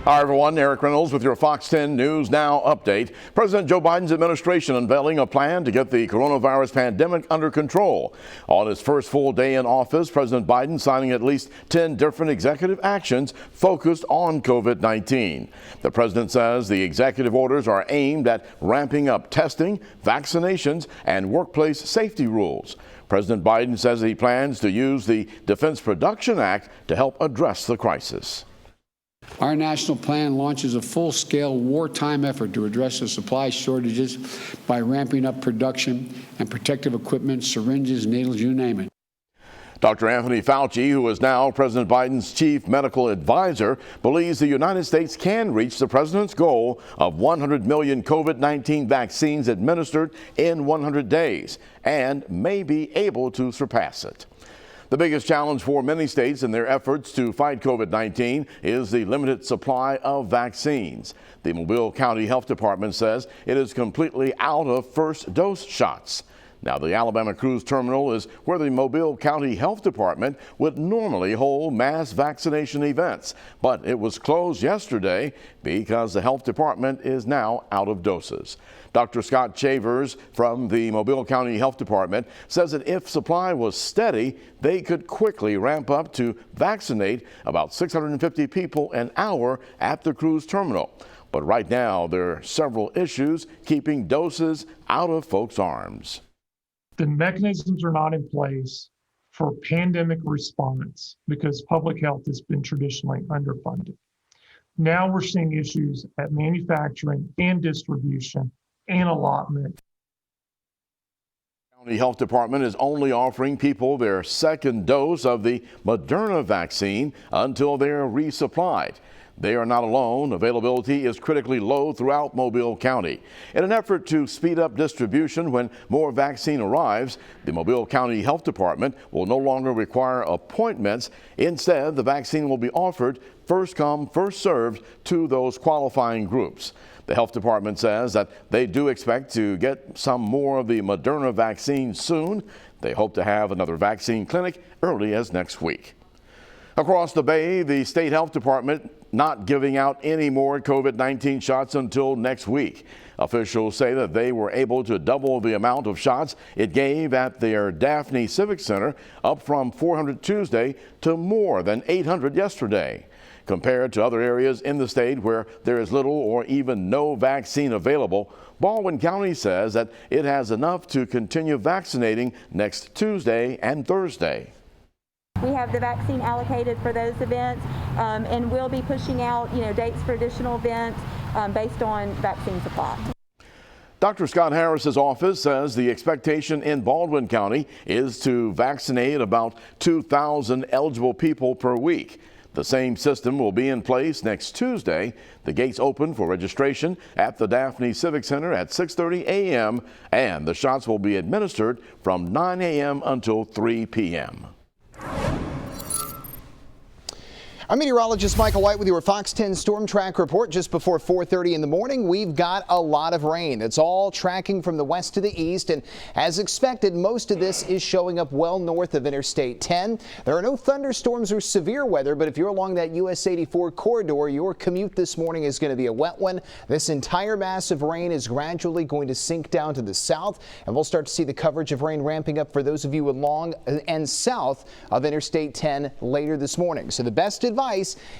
Hi, everyone. Eric Reynolds with your Fox 10 News Now update. President Joe Biden's administration unveiling a plan to get the coronavirus pandemic under control. On his first full day in office, President Biden signing at least 10 different executive actions focused on COVID-19. The president says the executive orders are aimed at ramping up testing, vaccinations, and workplace safety rules. President Biden says he plans to use the Defense Production Act to help address the crisis. Our national plan launches a full-scale wartime effort to address the supply shortages by ramping up production and protective equipment, syringes, needles, you name it. Dr. Anthony Fauci, who is now President Biden's chief medical advisor, believes the United States can reach the president's goal of 100 million COVID-19 vaccines administered in 100 days and may be able to surpass it. The biggest challenge for many states in their efforts to fight COVID-19 is the limited supply of vaccines. The Mobile County Health Department says it is completely out of first dose shots. Now, the Alabama Cruise Terminal is where the Mobile County Health Department would normally hold mass vaccination events, but it was closed yesterday because the health department is now out of doses. Dr. Scott Chavers from the Mobile County Health Department says that if supply was steady, they could quickly ramp up to vaccinate about 650 people an hour at the cruise terminal. But right now, there are several issues keeping doses out of folks' arms. The mechanisms are not in place for pandemic response because public health has been traditionally underfunded. Now we're seeing issues at manufacturing and distribution and allotment. The County Health Department is only offering people their second dose of the Moderna vaccine until they're resupplied. They are not alone. Availability is critically low throughout Mobile County. In an effort to speed up distribution when more vaccine arrives, the Mobile County Health Department will no longer require appointments. Instead, the vaccine will be offered first come, first served to those qualifying groups. The health department says that they do expect to get some more of the Moderna vaccine soon. They hope to have another vaccine clinic early as next week. Across the Bay, the state health department not giving out any more COVID-19 shots until next week. Officials say that they were able to double the amount of shots it gave at their Daphne Civic Center, up from 400 Tuesday to more than 800 yesterday. Compared to other areas in the state where there is little or even no vaccine available, Baldwin County says that it has enough to continue vaccinating next Tuesday and Thursday. We have the vaccine allocated for those events, and we'll be pushing out, dates for additional events based on vaccine supply. Dr. Scott Harris's office says the expectation in Baldwin County is to vaccinate about 2,000 eligible people per week. The same system will be in place next Tuesday. The gates open for registration at the Daphne Civic Center at 6:30 a.m. and the shots will be administered from 9 a.m. until 3 p.m. I'm meteorologist Michael White with your Fox 10 Storm Track report. Just before 4:30 in the morning, we've got a lot of rain. It's all tracking from the west to the east, and as expected, most of this is showing up well north of Interstate 10. There are no thunderstorms or severe weather, but if you're along that US 84 corridor, your commute this morning is going to be a wet one. This entire mass of rain is gradually going to sink down to the south, and we'll start to see the coverage of rain ramping up for those of you along and south of Interstate 10 later this morning. So the best advice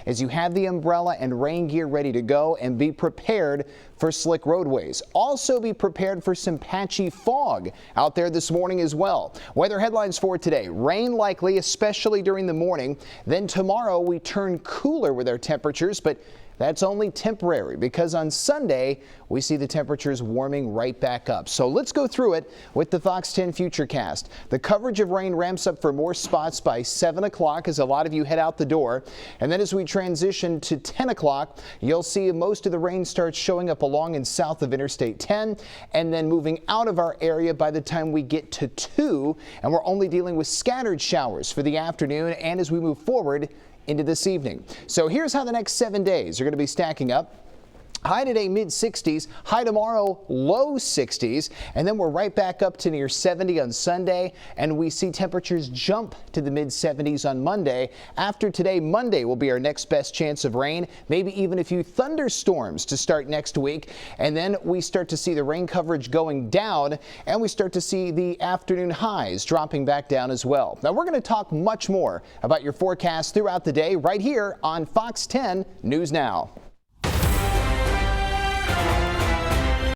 is you have the umbrella and rain gear ready to go and be prepared for slick roadways. Also be prepared for some patchy fog out there this morning as well. Weather headlines for today: rain likely, especially during the morning. Then tomorrow we turn cooler with our temperatures, but that's only temporary because on Sunday we see the temperatures warming right back up. So let's go through it with the Fox 10 Futurecast. The coverage of rain ramps up for more spots by 7 o'clock as a lot of you head out the door. And then as we transition to 10 o'clock, you'll see most of the rain starts showing up along and south of Interstate 10 and then moving out of our area by the time we get to 2. And we're only dealing with scattered showers for the afternoon and as we move forward into this evening. So here's how the next 7 days are going to be stacking up. High today, mid-60s. High tomorrow, low 60s. And then we're right back up to near 70 on Sunday. And we see temperatures jump to the mid-70s on Monday. After today, Monday will be our next best chance of rain. Maybe even a few thunderstorms to start next week. And then we start to see the rain coverage going down. And we start to see the afternoon highs dropping back down as well. Now, we're going to talk much more about your forecast throughout the day right here on Fox 10 News Now.